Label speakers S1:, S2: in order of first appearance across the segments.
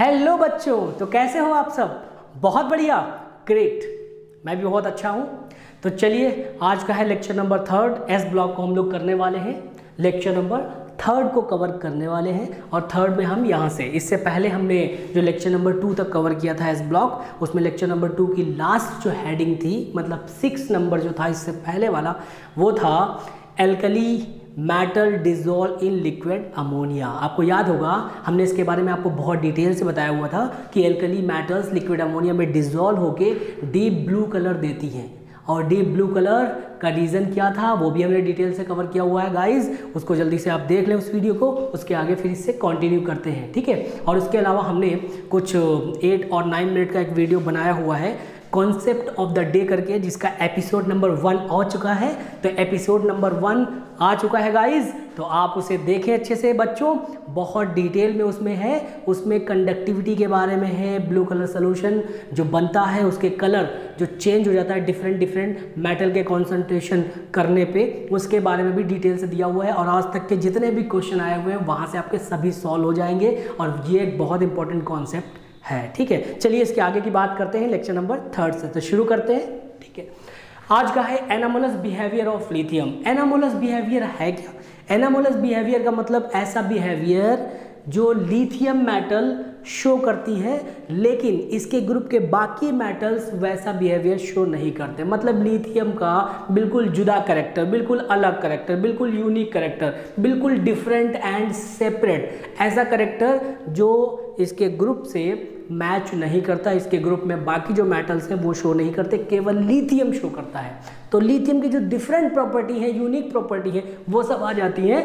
S1: Hello बच्चों, तो कैसे हो आप सब? बहुत बढ़िया, ग्रेट। मैं भी बहुत अच्छा हूँ। तो चलिए, आज का है लेक्चर नंबर 3 एस ब्लॉक को हम लोग करने वाले हैं। लेक्चर नंबर 3 को कवर करने वाले हैं और 3 में हम यहाँ से, इससे पहले हमने जो लेक्चर नंबर 2 तक कवर किया था एस ब्लॉक, उसमें लेक्चर नंबर 2 की लास्ट जो हेडिंग थी, मतलब 6 नंबर जो था इससे पहले वाला, वो था alkali metal dissolve in liquid ammonia. आपको याद होगा, हमने इसके बारे में आपको बहुत डिटेल से बताया हुआ था कि एल्कली मेटल्स लिक्विड अमोनिया में डिजोल्व होके डीप ब्लू कलर देती हैं। और डीप ब्लू कलर का रीज़न क्या था वो भी हमने डिटेल से कवर किया हुआ है गाइस। उसको जल्दी से आप देख लें उस वीडियो को, उसके आगे फिर इससे कंटिन्यू करते हैं, ठीक है। और उसके अलावा हमने कुछ 8 और 9 मिनट का एक वीडियो बनाया हुआ है कॉन्सेप्ट ऑफ द डे करके, जिसका एपिसोड नंबर 1 आ चुका है। तो एपिसोड नंबर 1 आ चुका है गाइज, तो आप उसे देखें अच्छे से बच्चों, बहुत डिटेल में उसमें है। उसमें कंडक्टिविटी के बारे में है, ब्लू कलर सोल्यूशन जो बनता है उसके कलर जो चेंज हो जाता है डिफरेंट मेटल के कॉन्सेंट्रेशन करने पे, उसके बारे में भी डिटेल से दिया हुआ है। और आज तक के जितने भी क्वेश्चन आए हुए हैं वहाँ से आपके सभी सॉल्व हो जाएंगे और ये एक बहुत इंपॉर्टेंट कॉन्सेप्ट है, ठीक है। चलिए इसके आगे की बात करते हैं लेक्चर नंबर 3 से, तो शुरू करते हैं, ठीक है। आज का है anomalous behaviour of lithium. Anomalous behaviour है क्या? एनामोलस बिहेवियर का मतलब ऐसा बिहेवियर जो लिथियम मेटल शो करती है लेकिन इसके ग्रुप के बाकी मेटल्स वैसा बिहेवियर शो नहीं करते। मतलब लिथियम का बिल्कुल जुदा कैरेक्टर, बिल्कुल अलग कैरेक्टर, बिल्कुल यूनिक कैरेक्टर, बिल्कुल डिफरेंट एंड सेपरेट, ऐसा कैरेक्टर जो इसके ग्रुप से मैच नहीं करता, इसके ग्रुप में बाकी जो मेटल्स हैं वो शो नहीं करते, केवल लिथियम शो करता है। तो लिथियम की जो डिफरेंट प्रॉपर्टी है, यूनिक प्रॉपर्टी है, वो सब आ जाती है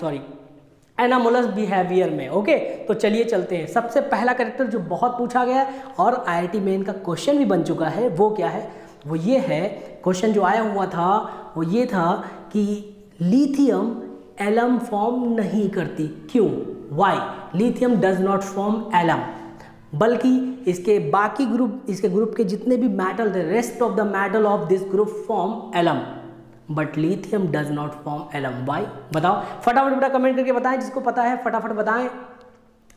S1: सॉरी एनामोलस बिहेवियर में। ओके, तो चलिए चलते हैं। सबसे पहला कैरेक्टर जो बहुत पूछा गया और आईआईटी मेन का क्वेश्चन भी बन चुका है, वो क्या है? वो ये है, क्वेश्चन जो आया हुआ था वो ये था कि लिथियम एलम फॉर्म नहीं करती, क्यों? Why lithium does not form alum, बल्कि इसके बाकी ग्रुप, इसके ग्रुप के जितने भी मेटल थे, rest of the metal of this group form alum, but lithium does not form alum. Why? बताओ फटाफट, बेटा कमेंट करके बताएं, जिसको पता है फटाफट बताएं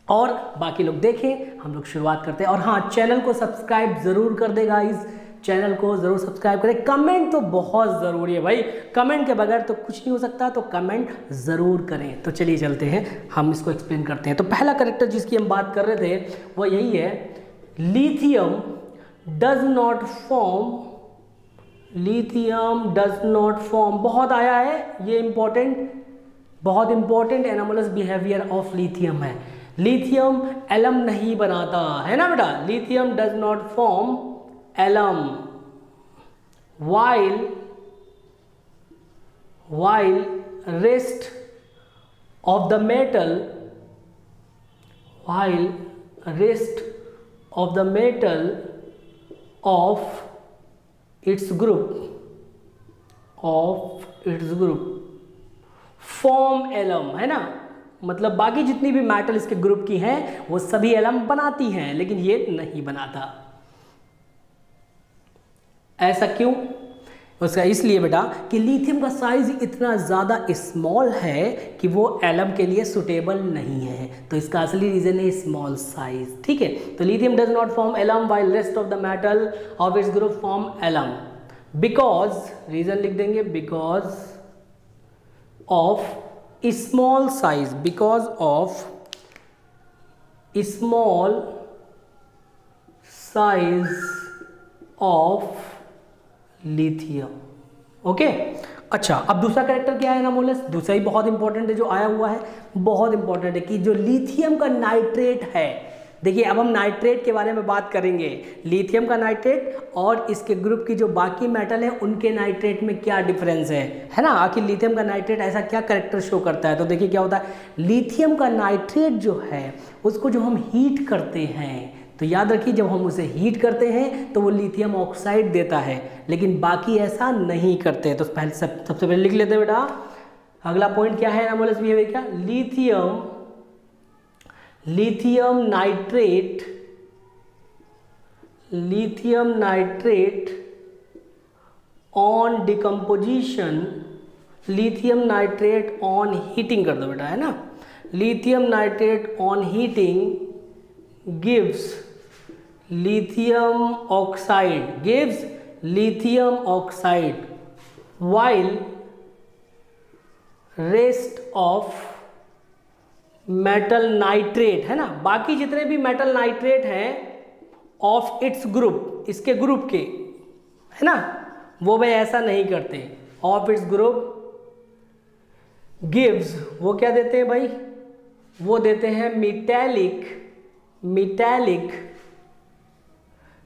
S1: और बाकी लोग देखें। हम लोग शुरुआत करते हैं। और हाँ, चैनल को सब्सक्राइब जरूर कर दे गाइस, चैनल को जरूर सब्सक्राइब करें। कमेंट तो बहुत ज़रूरी है भाई, कमेंट के बगैर तो कुछ नहीं हो सकता, तो कमेंट ज़रूर करें। तो चलिए चलते हैं, हम इसको एक्सप्लेन करते हैं। तो पहला कैरेक्टर जिसकी हम बात कर रहे थे वो यही है, lithium does not form, lithium does not form, बहुत आया है ये इंपॉर्टेंट, बहुत important anomalous behaviour of lithium है। लिथियम एलम नहीं बनाता है ना बेटा, lithium does not form alum while rest of the metal, while rest of the metal of its group form alum, है ना। मतलब बाकी जितनी भी मेटल इसके ग्रुप की हैं वो सभी एलम बनाती हैं लेकिन ये नहीं बनाता। ऐसा क्यों? उसका इसलिए बेटा कि लिथियम का साइज इतना ज़्यादा स्मॉल है कि वो एलम के लिए सुटेबल नहीं है। तो इसका असली रीज़न है स्मॉल साइज, ठीक है। तो lithium does not form alum while rest of the metal of its group form alum, because, reason लिख देंगे, because of small size, because of small size of lithium. Okay, अच्छा, अब दूसरा character क्या है एनामोलस? दूसरा ही बहुत इंपॉर्टेंट है जो आया हुआ है, बहुत इंपॉर्टेंट है कि जो लिथियम का नाइट्रेट है। देखिए, अब हम नाइट्रेट के बारे में बात करेंगे, लिथियम का नाइट्रेट और इसके ग्रुप की जो बाकी मेटल है उनके नाइट्रेट में क्या डिफरेंस है ना। आखिर लिथियम का नाइट्रेट ऐसा क्या कैरेक्टर शो करता है? तो देखिए क्या होता है, लिथियम का नाइट्रेट जो है उसको जो हम हीट करते हैं, तो याद रखिए जब हम उसे हीट करते हैं तो वो लिथियम ऑक्साइड देता है, लेकिन बाकी ऐसा नहीं करते। तो पहले सबसे पहले लिख लेते हैं बेटा, अगला पॉइंट क्या है एनामोलस बिहेवियर का? Lithium nitrate, lithium nitrate on decomposition, lithium nitrate on heating कर दो बेटा, है ना। Lithium nitrate on heating gives lithium oxide while rest of metal nitrate, है ना, बाकी जितने भी मेटल नाइट्रेट हैं ऑफ इट्स ग्रुप, इसके ग्रुप के, है ना, वो भाई ऐसा नहीं करते। ऑफ इट्स ग्रुप गिव्स, वो क्या देते हैं भाई, वो देते हैं मेटालिक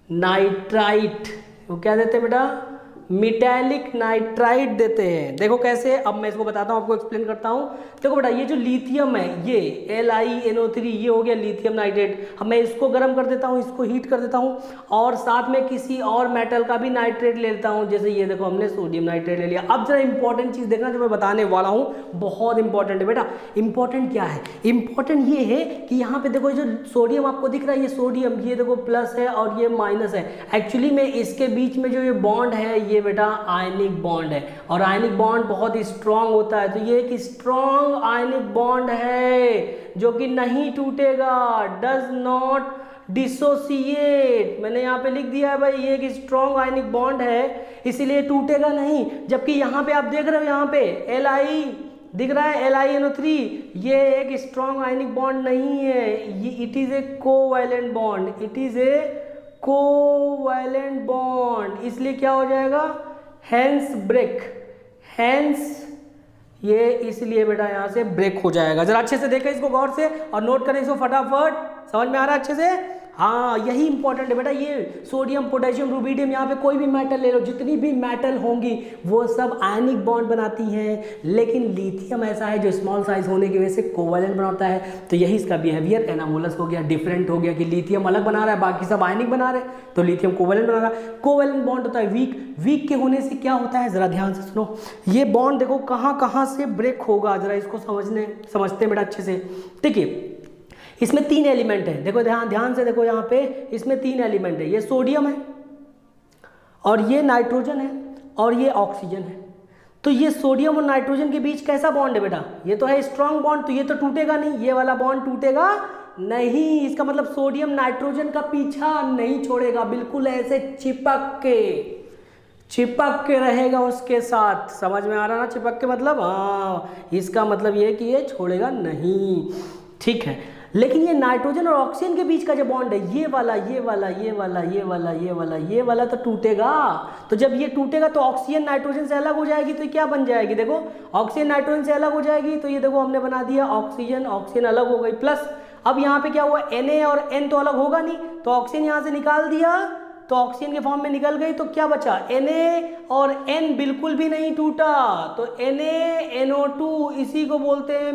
S1: नाइट्राइट। वो क्या देते हैं बेटा, मेटालिक नाइट्राइट देते हैं। देखो कैसे, अब मैं इसको बताता हूँ, आपको एक्सप्लेन करता हूँ। देखो बेटा, ये जो लिथियम है, ये LiNO3, ये हो गया लिथियम नाइट्रेट। अब मैं इसको गर्म कर देता हूँ, इसको हीट कर देता हूँ, और साथ में किसी और मेटल का भी नाइट्रेट ले लेता हूँ। जैसे ये देखो, हमने सोडियम नाइट्रेट ले लिया। अब जरा इंपॉर्टेंट चीज़ देखना जो मैं बताने वाला हूँ, बहुत इंपॉर्टेंट है बेटा। इंपॉर्टेंट क्या है, इंपॉर्टेंट ये है कि यहाँ पे देखो, जो सोडियम आपको दिख रहा है, ये सोडियम, ये देखो प्लस है और ये माइनस है। एक्चुअली में इसके बीच में जो ये बॉन्ड है, ये बेटा आयनिक बॉन्ड है, और आयनिक बॉन्ड बहुत ही स्ट्रांग होता है। तो ये एक स्ट्रांग आयनिक बॉन्ड है जो कि नहीं टूटेगा, डज नॉट डिसोसिएट। मैंने यहाँ पे लिख दिया है भाई, ये एक स्ट्रांग आयनिक बॉन्ड है, इसीलिए टूटेगा नहीं। जबकि यहाँ पे आप देख रहे हो, यहाँ पे Li दिख रहा है, LiNO3, ये एक स्ट्रांग आयनिक बॉन्ड नहीं है, ये it is a covalent bond, it is a covalent bond. इसलिए क्या हो जाएगा, हेंस ब्रेक, हेंस ये इसलिए बेटा यहाँ से ब्रेक हो जाएगा। जरा अच्छे से देखें इसको गौर से और नोट करें इसको फटाफट। समझ में आ रहा है अच्छे से? हाँ, यही इंपॉर्टेंट है बेटा। ये सोडियम, पोटेशियम, रुबिडियम, यहाँ पे कोई भी मेटल ले लो, जितनी भी मेटल होंगी वो सब आयनिक बॉन्ड बनाती हैं, लेकिन लिथियम ऐसा है जो स्मॉल साइज होने की वजह से कोवैलेंट बनाता है। तो यही इसका बिहेवियर एनामोलस हो गया, डिफरेंट हो गया कि लिथियम अलग बना रहा है, बाकी सब आयनिक बना रहे हैं, तो लिथियम कोवैलेंट बना रहा है। कोवैलेंट बॉन्ड होता है वीक, वीक के होने से क्या होता है, जरा ध्यान से सुनो। ये बॉन्ड देखो कहाँ कहाँ से ब्रेक होगा, जरा इसको समझते हैं बेटा अच्छे से। ठीक है, इसमें 3 एलिमेंट है, देखो ध्यान से देखो, यहाँ पे इसमें 3 एलिमेंट है। ये सोडियम है, और ये नाइट्रोजन है, और ये ऑक्सीजन है। तो ये सोडियम और नाइट्रोजन के बीच कैसा बॉन्ड है बेटा, ये तो है स्ट्रॉन्ग बॉन्ड, तो ये तो टूटेगा नहीं, ये वाला बॉन्ड टूटेगा नहीं। इसका मतलब सोडियम नाइट्रोजन का पीछा नहीं छोड़ेगा, बिल्कुल ऐसे चिपक के रहेगा उसके साथ। समझ में आ रहा ना, चिपक के मतलब, हाँ, इसका मतलब ये कि ये छोड़ेगा नहीं। ठीक है, लेकिन ये नाइट्रोजन और ऑक्सीजन के बीच का जो बॉन्ड है, ये वाला तो टूटेगा। तो जब ये टूटेगा तो ऑक्सीजन नाइट्रोजन से अलग हो जाएगी, तो क्या बन जाएगी, देखो ऑक्सीजन नाइट्रोजन से अलग हो जाएगी, तो ये देखो हमने बना दिया ऑक्सीजन अलग हो गई। प्लस अब यहाँ पे क्या हुआ, Na और N तो अलग होगा नहीं, तो ऑक्सीजन यहाँ से निकाल दिया, तो ऑक्सीजन के फॉर्म में निकल गई, तो क्या बचा, Na और N बिल्कुल भी नहीं टूटा, तो NaNO2, इसी को बोलते हैं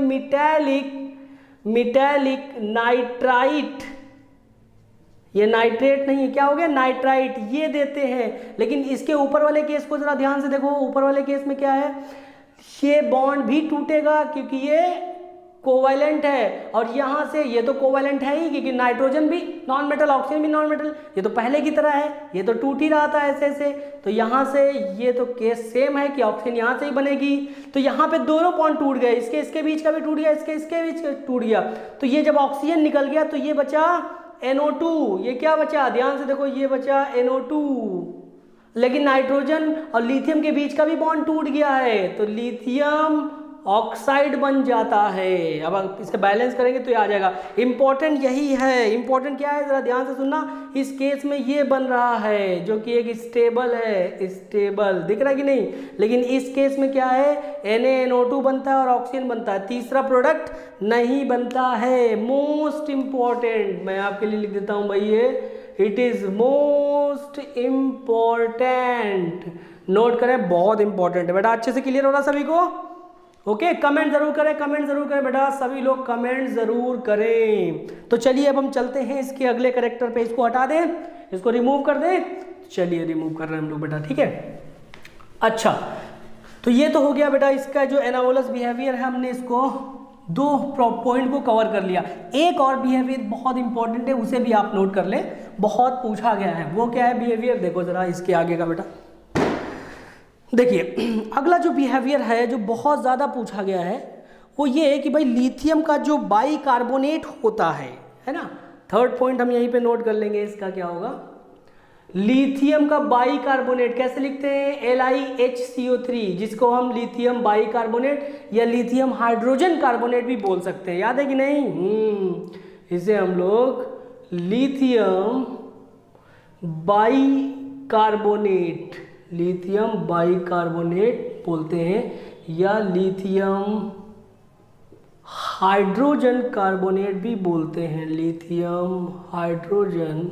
S1: मेटालिक नाइट्राइट। ये नाइट्रेट नहीं है, क्या हो गया, नाइट्राइट, ये देते हैं। लेकिन इसके ऊपर वाले केस को जरा ध्यान से देखो, ऊपर वाले केस में क्या है, ये बॉन्ड भी टूटेगा क्योंकि ये कोवैलेंट है, और यहाँ से ये तो कोवैलेंट है ही, क्योंकि नाइट्रोजन भी नॉन मेटल, ऑक्सीजन भी नॉन मेटल, ये तो पहले की तरह है, ये तो टूट ही रहा था ऐसे। तो यहाँ से ये तो केस सेम है कि ऑक्सीजन यहाँ से ही बनेगी, तो यहाँ पे दोनों बॉन्ड टूट गए, इसके बीच का भी टूट गया, इसके बीच का टूट गया। तो ये जब ऑक्सीजन निकल गया तो ये बचा NO2, ये क्या बचा, ध्यान से देखो, ये बचा NO2। लेकिन नाइट्रोजन और लिथियम के बीच का भी बॉन्ड टूट गया है, तो लिथियम ऑक्साइड बन जाता है। अब आप इसे बैलेंस करेंगे तो ये आ जाएगा। इंपॉर्टेंट यही है, इंपॉर्टेंट क्या है, जरा ध्यान से सुनना। इस केस में ये बन रहा है जो कि एक स्टेबल है, स्टेबल दिख रहा है कि नहीं, लेकिन इस केस में क्या है, NaNO2 बनता है और ऑक्सीजन बनता है, तीसरा प्रोडक्ट नहीं बनता है। मोस्ट इंपॉर्टेंट मैं आपके लिए लिख देता हूं भाई, ये it is most important, note करें, बहुत इंपॉर्टेंट है बेटा। अच्छे से क्लियर हो रहा सभी को? ओके, कमेंट जरूर करें बेटा, सभी लोग कमेंट जरूर करें। तो चलिए अब हम चलते हैं इसके अगले कैरेक्टर पे, इसको हटा दें, इसको रिमूव कर दें। चलिए रिमूव कर रहे हैं हम लोग बेटा, ठीक है। अच्छा, तो ये तो हो गया बेटा इसका जो एनामोलस बिहेवियर है, हमने इसको 2 पॉइंट को कवर कर लिया। एक और बिहेवियर बहुत इंपॉर्टेंट है, उसे भी आप नोट कर ले, बहुत पूछा गया है। वो क्या है बिहेवियर, देखो जरा इसके आगे का बेटा, देखिए अगला जो बिहेवियर है जो बहुत ज़्यादा पूछा गया है, वो ये है कि भाई लिथियम का जो बाइकार्बोनेट होता है ना, थर्ड पॉइंट हम यहीं पे नोट कर लेंगे, इसका क्या होगा, लिथियम का बाइकार्बोनेट कैसे लिखते हैं, LiHCO3, जिसको हम लिथियम बाइकार्बोनेट या लिथियम हाइड्रोजन कार्बोनेट भी बोल सकते हैं, याद है कि नहीं। इसे हम लोग लिथियम बाइकार्बोनेट, लिथियम बाइकार्बोनेट बोलते हैं, या लिथियम हाइड्रोजन कार्बोनेट भी बोलते हैं, लिथियम हाइड्रोजन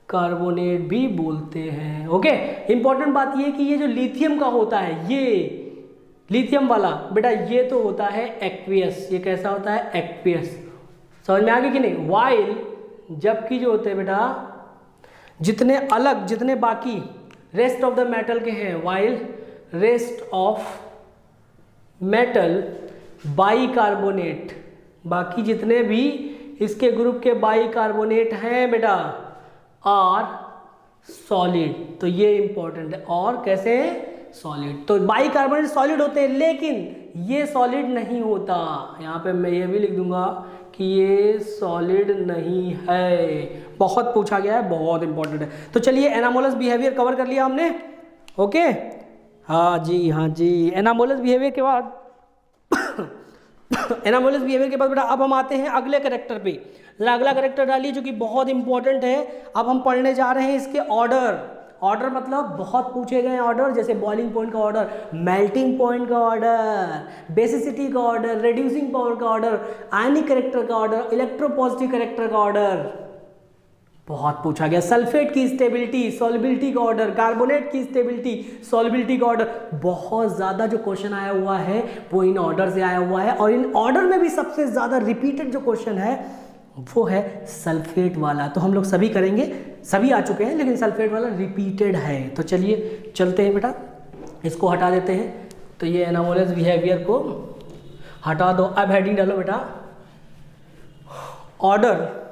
S1: कार्बोनेट भी बोलते हैं। ओके, इंपॉर्टेंट बात ये कि ये जो लिथियम का होता है, ये लिथियम वाला बेटा ये तो होता है एक्वियस, ये कैसा होता है, एक्वियस, समझ में आ गया कि नहीं। वाइल जबकि जो होते हैं बेटा जितने अलग, जितने बाकी रेस्ट ऑफ द मेटल के हैं, while rest of metal bicarbonate, बाकी जितने भी इसके ग्रुप के बाइकार्बोनेट हैं बेटा आर सॉलिड, तो ये इंपॉर्टेंट है। और कैसे है, सॉलिड, तो बाइकार्बोनेट सॉलिड होते हैं, लेकिन ये सॉलिड नहीं होता, यहाँ पे मैं ये भी लिख दूंगा कि ये सॉलिड नहीं है, बहुत पूछा गया है, बहुत इंपॉर्टेंट है। तो चलिए एनामोलस बिहेवियर कवर कर लिया हमने। ओके, हाँ जी, हाँ जी, एनामोलस बिहेवियर के बाद एनामोलस बिहेवियर के बाद बेटा अब हम आते हैं अगले कैरेक्टर पे। जरा अगला कैरेक्टर डालिए जो कि बहुत इंपॉर्टेंट है। अब हम पढ़ने जा रहे हैं इसके ऑर्डर। ऑर्डर मतलब बहुत पूछे गए ऑर्डर, जैसे बॉइलिंग पॉइंट का ऑर्डर, मेल्टिंग पॉइंट का ऑर्डर, बेसिसिटी का ऑर्डर, रिड्यूसिंग पावर का ऑर्डर, आयनिक कैरेक्टर का ऑर्डर, इलेक्ट्रोपॉजिटिव कैरेक्टर का ऑर्डर, बहुत पूछा गया। सल्फेट की स्टेबिलिटी, सॉल्युबिलिटी का ऑर्डर, कार्बोनेट की स्टेबिलिटी, सॉल्युबिलिटी का ऑर्डर, बहुत ज़्यादा जो क्वेश्चन आया हुआ है वो इन ऑर्डर से आया हुआ है। और इन ऑर्डर में भी सबसे ज़्यादा रिपीटेड जो क्वेश्चन है वो है सल्फेट वाला। तो हम लोग सभी करेंगे, सभी आ चुके हैं, लेकिन सल्फेट वाला रिपीटेड है। तो चलिए चलते हैं बेटा, इसको हटा देते हैं। तो ये एनामोलस बिहेवियर को हटा दो। अब हेडिंग डालो बेटा, ऑर्डर,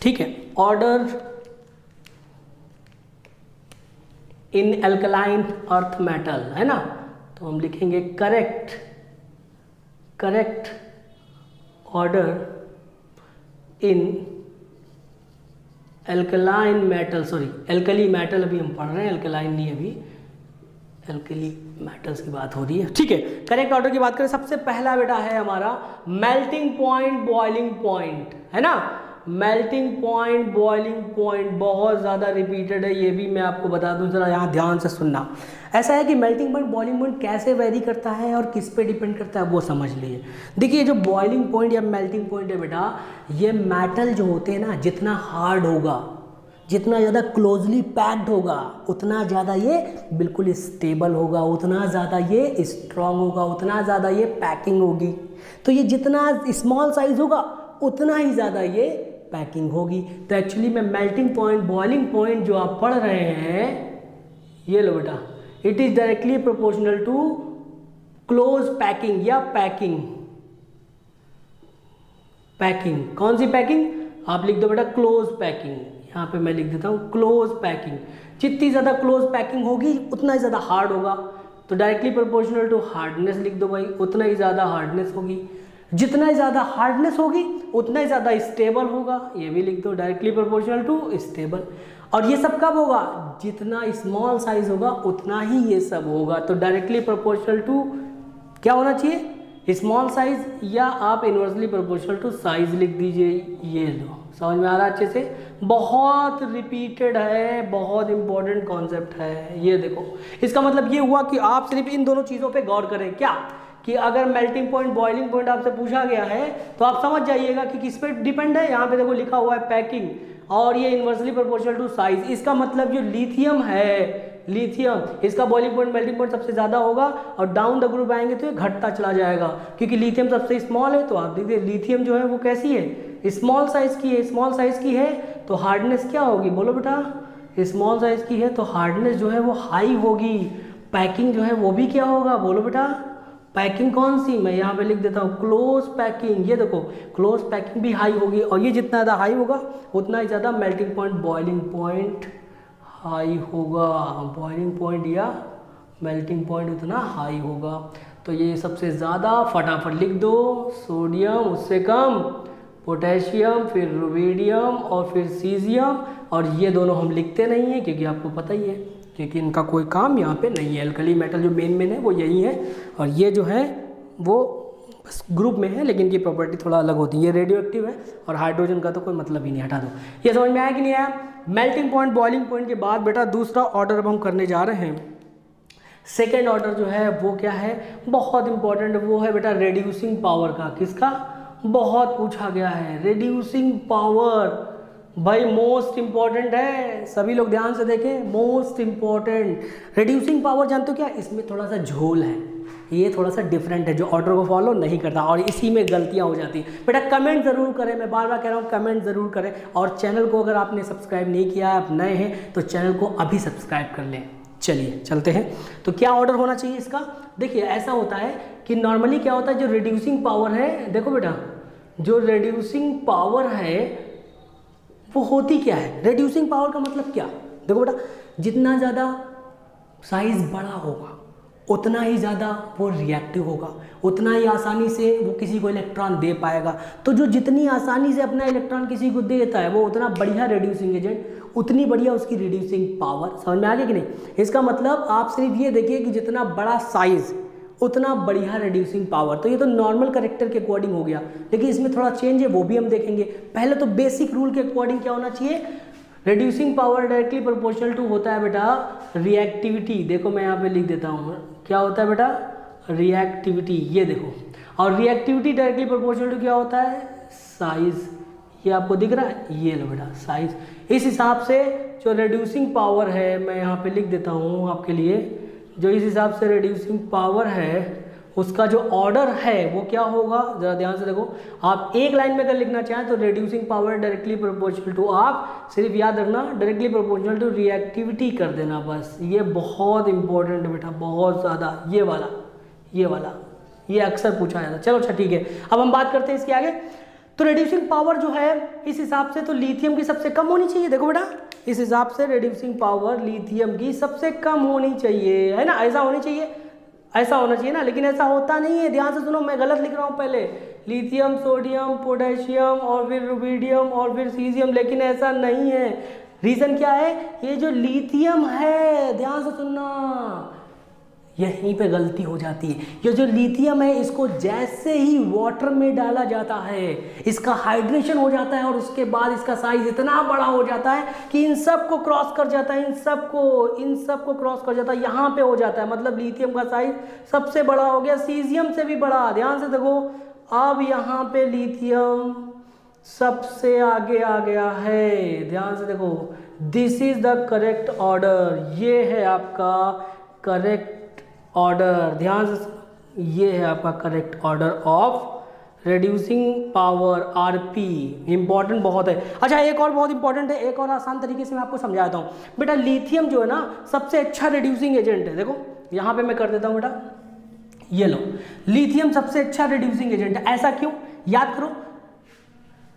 S1: ठीक है, order in alkaline earth metal, है ना। तो हम लिखेंगे correct order in alkaline metal, sorry alkali metal अभी हम पढ़ रहे हैं, एल्कलाइन नहीं, अभी एल्कली मेटल्स की बात हो रही है, ठीक है। करेक्ट ऑर्डर की बात करें, सबसे पहला बेटा है हमारा मेल्टिंग पॉइंट, बॉइलिंग पॉइंट, है ना। मेल्टिंग पॉइंट, बॉइलिंग पॉइंट बहुत ज़्यादा रिपीटेड है, ये भी मैं आपको बता दूं, जरा यहाँ ध्यान से सुनना। ऐसा है कि मेल्टिंग पॉइंट, बॉइलिंग पॉइंट कैसे वेरी करता है और किस पे डिपेंड करता है वो समझ लीजिए। देखिए जो बॉइलिंग पॉइंट या मेल्टिंग पॉइंट है बेटा, ये मेटल जो होते हैं ना, जितना हार्ड होगा, जितना ज़्यादा क्लोजली पैक्ड होगा, उतना ज़्यादा ये बिल्कुल स्टेबल होगा, उतना ज़्यादा ये स्ट्रॉन्ग होगा, उतना ज़्यादा ये पैकिंग होगी। तो ये जितना स्मॉल साइज होगा उतना ही ज़्यादा ये पैकिंग होगी। तो एक्चुअली में मेल्टिंग पॉइंट, बॉइलिंग पॉइंट जो आप पढ़ रहे हैं, ये लो बेटा, it is directly proportional to close packing या पैकिंग। पैकिंग कौन सी पैकिंग, आप लिख दो बेटा क्लोज पैकिंग, यहाँ पे मैं लिख देता हूँ क्लोज पैकिंग। जितनी ज़्यादा क्लोज पैकिंग होगी उतना ही ज़्यादा हार्ड होगा, तो डायरेक्टली प्रोपोर्शनल टू हार्डनेस लिख दो भाई, उतना ही ज़्यादा हार्डनेस होगी। जितना ही ज़्यादा हार्डनेस होगी उतना ही ज़्यादा स्टेबल होगा, ये भी लिख दो डायरेक्टली प्रोपोर्शनल टू स्टेबल। और ये सब कब होगा, जितना स्मॉल साइज होगा उतना ही ये सब होगा। तो डायरेक्टली प्रोपोर्शनल टू क्या होना चाहिए, स्मॉल साइज, या आप इनवर्सली प्रोपोर्शनल टू साइज लिख दीजिए। ये लो, समझ में आ रहा है अच्छे से, बहुत रिपीटेड है, बहुत इंपॉर्टेंट कॉन्सेप्ट है। ये देखो, इसका मतलब ये हुआ कि आप सिर्फ इन दोनों चीज़ों पे गौर करें, क्या कि अगर मेल्टिंग पॉइंट, बॉइलिंग पॉइंट आपसे पूछा गया है तो आप समझ जाइएगा कि किस पे डिपेंड है। यहाँ पे देखो लिखा हुआ है पैकिंग, और ये इनवर्सली प्रोपोर्शनल टू साइज। इसका मतलब जो लिथियम है, लिथियम, इसका बॉइलिंग पॉइंट, मेल्टिंग पॉइंट सबसे ज़्यादा होगा, और डाउन द ग्रुप आएंगे तो ये घटता चला जाएगा, क्योंकि लिथियम सबसे स्मॉल है। तो आप देखिए लिथियम जो है वो कैसी है, स्मॉल साइज की है। स्मॉल साइज की है तो हार्डनेस क्या होगी, बोलो बेटा, स्मॉल साइज की है तो हार्डनेस जो है वो हाई होगी। पैकिंग जो है वो भी क्या होगा, बोलो बेटा, पैकिंग कौन सी, मैं यहाँ पे लिख देता हूँ क्लोज पैकिंग। ये देखो क्लोज पैकिंग भी हाई होगी, और ये जितना ज़्यादा हाई होगा उतना ही ज़्यादा melting point, boiling point high होगा। बॉइलिंग पॉइंट या मेल्टिंग पॉइंट उतना हाई होगा। तो ये सबसे ज़्यादा, फटाफट लिख दो, सोडियम, उससे कम पोटेशियम, फिर रुबिडियम और फिर सीजियम। और ये दोनों हम लिखते नहीं हैं क्योंकि आपको पता ही है, क्योंकि इनका कोई काम यहाँ पे नहीं है। अल्कली मेटल जो मेन है वो यही है, और ये जो है वो बस ग्रुप में है, लेकिन इनकी प्रॉपर्टी थोड़ा अलग होती है। ये रेडियो एक्टिव है और हाइड्रोजन का तो कोई मतलब ही नहीं, हटा दो। ये समझ में आया कि नहीं आया? मेल्टिंग पॉइंट, बॉइलिंग पॉइंट के बाद बेटा दूसरा ऑर्डर अब हम करने जा रहे हैं। सेकेंड ऑर्डर जो है वो क्या है, बहुत इंपॉर्टेंट, वो है बेटा रिड्यूसिंग पावर का। किसका? बहुत पूछा गया है, रिड्यूसिंग पावर भाई मोस्ट इंपॉर्टेंट है, सभी लोग ध्यान से देखें, मोस्ट इंपॉर्टेंट। रिड्यूसिंग पावर जानते हो क्या? इसमें थोड़ा सा झोल है, ये थोड़ा सा डिफरेंट है, जो ऑर्डर को फॉलो नहीं करता और इसी में गलतियां हो जाती हैं। बेटा कमेंट ज़रूर करें, मैं बार बार कह रहा हूँ कमेंट ज़रूर करें, और चैनल को अगर आपने सब्सक्राइब नहीं किया, आप नए हैं तो चैनल को अभी सब्सक्राइब कर लें। चलिए चलते हैं। तो क्या ऑर्डर होना चाहिए इसका? देखिए ऐसा होता है कि नॉर्मली क्या होता है, जो रिड्यूसिंग पावर है, देखो बेटा जो रिड्यूसिंग पावर है वो होती क्या है? रिड्यूसिंग पावर का मतलब क्या? देखो बेटा जितना ज़्यादा साइज बड़ा होगा उतना ही ज़्यादा वो रिएक्टिव होगा, उतना ही आसानी से वो किसी को इलेक्ट्रॉन दे पाएगा। तो जो जितनी आसानी से अपना इलेक्ट्रॉन किसी को देता है वो उतना बढ़िया रिड्यूसिंग एजेंट, उतनी बढ़िया उसकी रिड्यूसिंग पावर। समझ में आ गया कि नहीं? इसका मतलब आप सिर्फ ये देखिए कि जितना बड़ा साइज उतना बढ़िया रिड्यूसिंग पावर। तो ये तो नॉर्मल करेक्टर के अकॉर्डिंग हो गया, लेकिन इसमें थोड़ा चेंज है, वो भी हम देखेंगे। पहले तो बेसिक रूल के अकॉर्डिंग क्या होना चाहिए, reducing power directly proportional to होता है बेटा रिएक्टिविटी। देखो मैं यहाँ पे लिख देता हूँ, क्या होता है बेटा? रिएक्टिविटी, ये देखो। और रिएक्टिविटी डायरेक्टली प्रोपोर्शनल टू क्या होता है? साइज। ये आपको दिख रहा है, ये लो बेटा साइज। इस हिसाब से जो रिड्यूसिंग पावर है, मैं यहाँ पे लिख देता हूँ आपके लिए, जो इस हिसाब से रिड्यूसिंग पावर है उसका जो ऑर्डर है वो क्या होगा, जरा ध्यान से देखो। आप एक लाइन में अगर लिखना चाहें तो reducing power directly proportional to, आप सिर्फ याद रखना डायरेक्टली प्रोपोर्शनल टू रिएक्टिविटी कर देना बस। ये बहुत इंपॉर्टेंट बेटा, बहुत ज़्यादा। ये वाला ये अक्सर पूछा जाता है। चलो अच्छा ठीक है, अब हम बात करते हैं इसके आगे। तो रिड्यूसिंग पावर जो है इस हिसाब से तो लिथियम की सबसे कम होनी चाहिए। देखो बेटा इस हिसाब से रिड्यूसिंग पावर लिथियम की सबसे कम होनी चाहिए, है ना? ऐसा होनी चाहिए, ऐसा होना चाहिए ना, लेकिन ऐसा होता नहीं है। ध्यान से सुनो, मैं गलत लिख रहा हूँ। पहले लिथियम, सोडियम, पोटेशियम और फिर रुबिडियम और फिर सीजियम, लेकिन ऐसा नहीं है। रीज़न क्या है? ये जो लिथियम है, ध्यान से सुनना, यहीं पे गलती हो जाती है। ये जो लिथियम है इसको जैसे ही वाटर में डाला जाता है इसका हाइड्रेशन हो जाता है और उसके बाद इसका साइज इतना बड़ा हो जाता है कि इन सब को क्रॉस कर जाता है, इन सब को क्रॉस कर जाता है, यहाँ पे हो जाता है। मतलब लिथियम का साइज सबसे बड़ा हो गया, सीजियम से भी बड़ा। ध्यान से देखो, अब यहाँ पे लिथियम सबसे आगे आ गया है। ध्यान से देखो, this is the correct order, ये है आपका करेक्ट ऑर्डर। ध्यान से, ये है आपका correct order of reducing power, RP. Important बहुत है। अच्छा एक और बहुत इंपॉर्टेंट है, एक और आसान तरीके से मैं आपको समझाता हूँ। बेटा लिथियम जो है ना सबसे अच्छा रिड्यूसिंग एजेंट है। देखो यहाँ पे मैं कर देता हूँ बेटा, ये लो, लिथियम सबसे अच्छा रिड्यूसिंग एजेंट है। ऐसा क्यों? याद करो,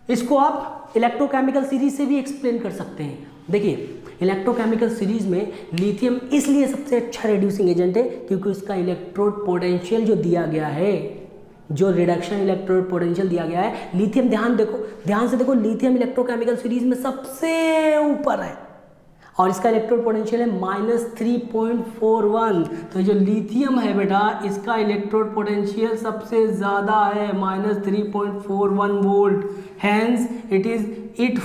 S1: इसको आप इलेक्ट्रोकेमिकल सीरीज से भी एक्सप्लेन कर सकते हैं। देखिए इलेक्ट्रोकेमिकल सीरीज में लिथियम इसलिए सबसे अच्छा रिड्यूसिंग एजेंट है क्योंकि उसका इलेक्ट्रोड पोटेंशियल जो दिया गया है, जो रिडक्शन इलेक्ट्रोड पोटेंशियल दिया गया है, लिथियम ध्यान से देखो, लिथियम इलेक्ट्रोकेमिकल सीरीज में सबसे ऊपर है और इसका इलेक्ट्रोड पोटेंशियल है -3.41। तो जो लिथियम है बेटा इसका इलेक्ट्रोड पोटेंशियल सबसे ज़्यादा है, -3.41 volt. Hence it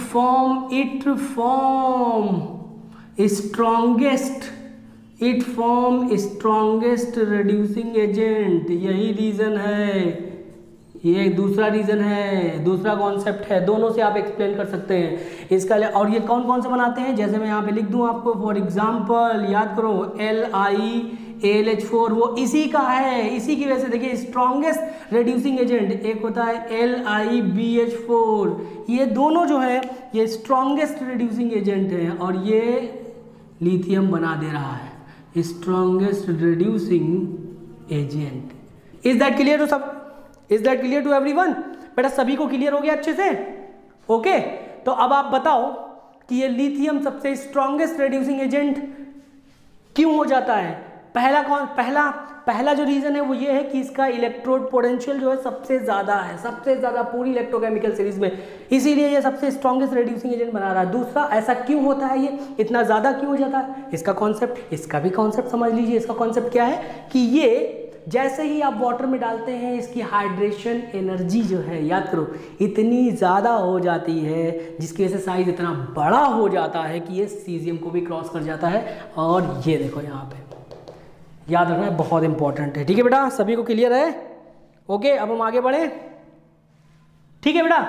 S1: form strongest reducing agent. यही रीज़न है, ये दूसरा रीज़न है, दूसरा कॉन्सेप्ट है। दोनों से आप एक्सप्लेन कर सकते हैं इसका। और ये कौन कौन से बनाते हैं, जैसे मैं यहाँ पे लिख दूँ आपको, फॉर एग्जांपल याद करो, LiAlH4 वो इसी का है, इसी की वजह से देखिए स्ट्रॉन्गेस्ट रिड्यूसिंग एजेंट एक होता है LiBH4। ये दोनों जो है ये स्ट्रॉन्गेस्ट रिड्यूसिंग एजेंट है और ये लिथियम बना दे रहा है strongest reducing agent. Is that clear to everyone? बेटा सभी को क्लियर हो गया अच्छे से? ओके, तो अब आप बताओ कि ये लिथियम सबसे स्ट्रॉन्गेस्ट रिड्यूसिंग एजेंट क्यों हो जाता है? पहला जो रीज़न है वो ये है कि इसका इलेक्ट्रोड पोटेंशियल जो है सबसे ज़्यादा है, सबसे ज़्यादा पूरी इलेक्ट्रोकेमिकल सीरीज में, इसीलिए ये सबसे स्ट्रॉन्गेस्ट रिड्यूसिंग एजेंट बना रहा है। दूसरा, ऐसा क्यों होता है, ये इतना ज़्यादा क्यों हो जाता है, इसका कॉन्सेप्ट, इसका भी कॉन्सेप्ट समझ लीजिए। इसका कॉन्सेप्ट क्या है कि ये जैसे ही आप वाटर में डालते हैं इसकी हाइड्रेशन एनर्जी जो है, याद करो, इतनी ज़्यादा हो जाती है जिसकी वजह से साइज इतना बड़ा हो जाता है कि ये सीजियम को भी क्रॉस कर जाता है। और ये देखो यहाँ पे याद रखना है, बहुत इंपॉर्टेंट है। ठीक है बेटा, सभी को क्लियर है? ओके, अब हम आगे बढ़े। ठीक है बेटा,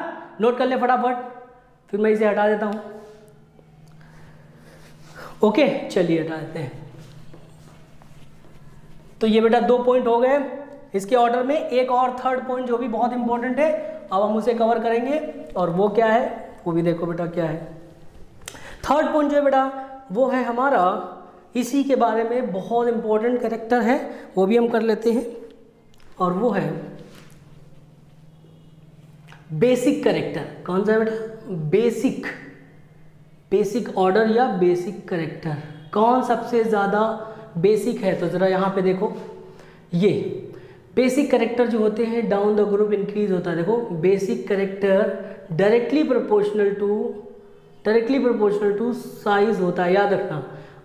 S1: नोट कर ले फटाफट, फिर मैं इसे हटा देता हूँ। ओके, चलिए हटा देते हैं। तो ये बेटा 2 पॉइंट हो गए इसके ऑर्डर में। एक और थर्ड पॉइंट जो भी बहुत इंपॉर्टेंट है, अब हम उसे कवर करेंगे, और वो क्या है वो भी देखो बेटा क्या है। थर्ड पॉइंट जो है बेटा वो है हमारा, इसी के बारे में बहुत इंपॉर्टेंट कैरेक्टर है, वो भी हम कर लेते हैं, और वो है बेसिक कैरेक्टर। कौन सा है बेटा? बेसिक ऑर्डर या बेसिक कैरेक्टर, कौन सबसे ज़्यादा बेसिक है? तो ज़रा यहाँ पे देखो, ये बेसिक कैरेक्टर जो होते हैं डाउन द ग्रुप इंक्रीज होता है। देखो, basic character directly proportional to size होता है, याद रखना।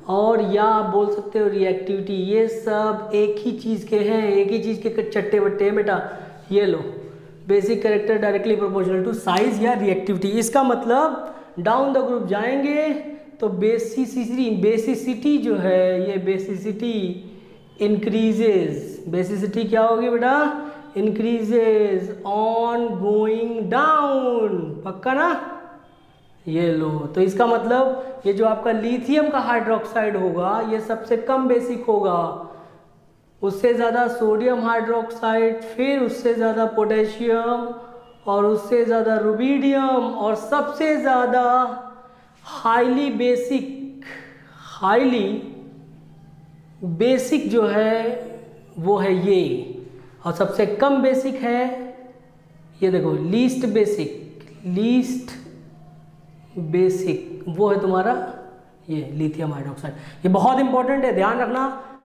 S1: और या आप बोल सकते हो रिएक्टिविटी, ये सब एक ही चीज़ के हैं, एक ही चीज़ के चट्टे बट्टे हैं बेटा। ये लो, basic character directly proportional to size या रिएक्टिविटी। इसका मतलब डाउन द ग्रुप जाएंगे तो बेसिसिटी जो है, ये बेसिसिटी इंक्रीजेज। बेसिसिटी क्या होगी बेटा? इंक्रीजेज ऑन गोइंग डाउन, पक्का ना? ये लो, तो इसका मतलब ये जो आपका लिथियम का हाइड्रोक्साइड होगा ये सबसे कम बेसिक होगा, उससे ज़्यादा सोडियम हाइड्रोक्साइड, फिर उससे ज़्यादा पोटेशियम, और उससे ज़्यादा रुबिडियम, और सबसे ज़्यादा हाईली बेसिक जो है वो है ये, और सबसे कम बेसिक है ये देखो, लीस्ट बेसिक वो है तुम्हारा ये लिथियम हाइड्रोक्साइड। ये बहुत इंपॉर्टेंट है, ध्यान रखना।